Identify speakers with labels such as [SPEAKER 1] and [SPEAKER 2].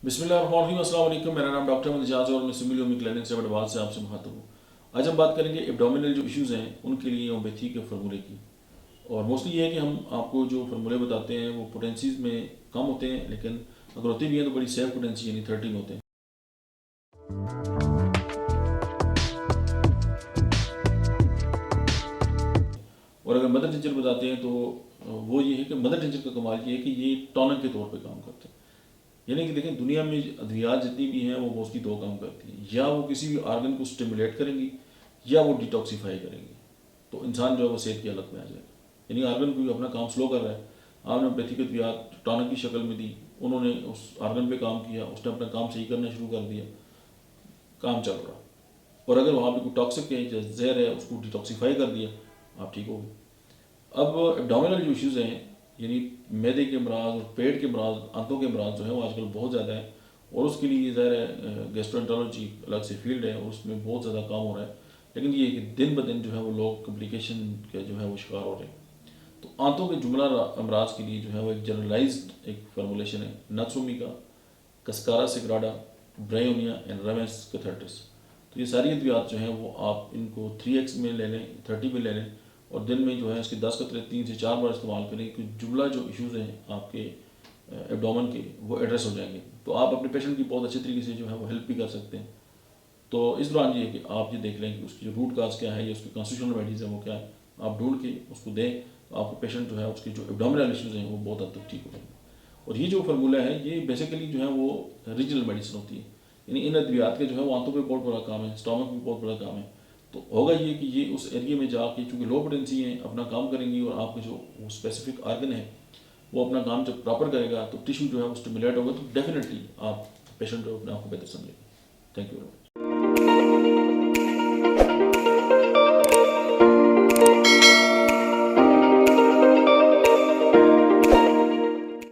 [SPEAKER 1] बिस्मिल्लाहिर्रहमानिर्रहीम, अस्सलाम वालेकुम। मेरा नाम डॉक्टर अहमद इजाज़ और मैं सिविल यूमी क्लिनिक से बड़वाल से आपसे मुखातब हूँ। आज हम बात करेंगे एब्डोमिनल जो इश्यूज़ हैं उनके लिए होम्योपैथी के फार्मूले की। और मोस्टली ये है कि हम आपको जो फार्मूले बताते हैं वो पोटेंसीज में कम होते हैं, लेकिन अगर होती भी हैं तो बड़ी सेफ पोटेंसी यानी 30 में होते हैं। और अगर मदर टिंचर बताते हैं तो वो ये है कि मदर टिंचर का कमाल ये है कि ये टॉनिक के तौर पर काम करते हैं। यानी कि देखें, दुनिया में अद्वियात जितनी भी हैं वो मोस्टली दो काम करती हैं, या वो किसी भी ऑर्गन को स्टिमुलेट करेंगी या वो डिटॉक्सीफाई करेंगी। तो इंसान जो है वो सेहत की हालत में आ जाएगा। यानी ऑर्गन कोई अपना काम स्लो कर रहा है, आपने व्यक्तिगत अद्वियात टॉनिक की शक्ल में दी, उन्होंने उस ऑर्गन पे काम किया, उसने अपना काम सही करना शुरू कर दिया, काम चल रहा। और अगर वहाँ पे कोई टॉक्सिक है जैसे जहर है उसको डिटॉक्सीफाई कर दिया, आप ठीक हो गए। अब एब्डोमिनल जो इश्यूज़ हैं यानी मैदे के अमराज और पेट के अमराज, आंतों के अमराज जो है वो आजकल बहुत ज़्यादा है। और उसके लिए ज़ाहिर है गैस्ट्रोएंटरोलॉजी अलग से फील्ड है और उसमें बहुत ज़्यादा काम हो रहा है। लेकिन ये है कि दिन ब दिन जो है वो लोग कम्प्लिकेशन के जो है वो शिकार हो रहे हैं। तो आंतों के जुमला अमराज के लिए जो है वो एक जनरलाइज्ड एक फार्मूलेशन है नात्सुमी का, कस्कारा सिग्राडा, ब्रायोनिया एंड रेमेस कैथेटर्स। तो ये सारी अद्वियात जो हैं वो आप इनको 3x में ले लें, 30 में ले लें और दिन में जो है इसके 10 कतरे 3 से 4 बार इस्तेमाल करें कि जुमला जो इश्यूज़ हैं आपके एब्डोमेन के वो एड्रेस हो जाएंगे। तो आप अपने पेशेंट की बहुत अच्छे तरीके से जो है वो हेल्प भी कर सकते हैं। तो इस दौरान ये है कि आप ये देख लें कि उसकी जो रूट काज क्या है या उसकी कॉन्स्टिट्यूशनल रेमेडीज़ है वो क्या है, आप ढूंढ के उसको दें तो आपको पेशेंट जो है उसके जो एब्डोमिनल इश्यूज़ हैं वो बहुत हद तक ठीक हो जाएंगे। और ये जो फार्मूला है ये बेसिकली जो है वो रीजनल मेडिसिन होती है। यानी इन अद्वियात के जो है वो आंतों पे बहुत बड़ा काम है, स्टमक में बहुत बड़ा काम है। तो होगा ये कि ये उस एरिया में जाके चूँकि लो पोटेंसी है अपना काम करेंगी और आपके जो स्पेसिफिक आर्गन है वो अपना काम जब प्रॉपर करेगा तो टिश्यू जो है वो स्टिमुलेट होगा, तो डेफिनेटली आप पेशेंट जो अपने आप को बेहतर समझेंगे। Thank you very much.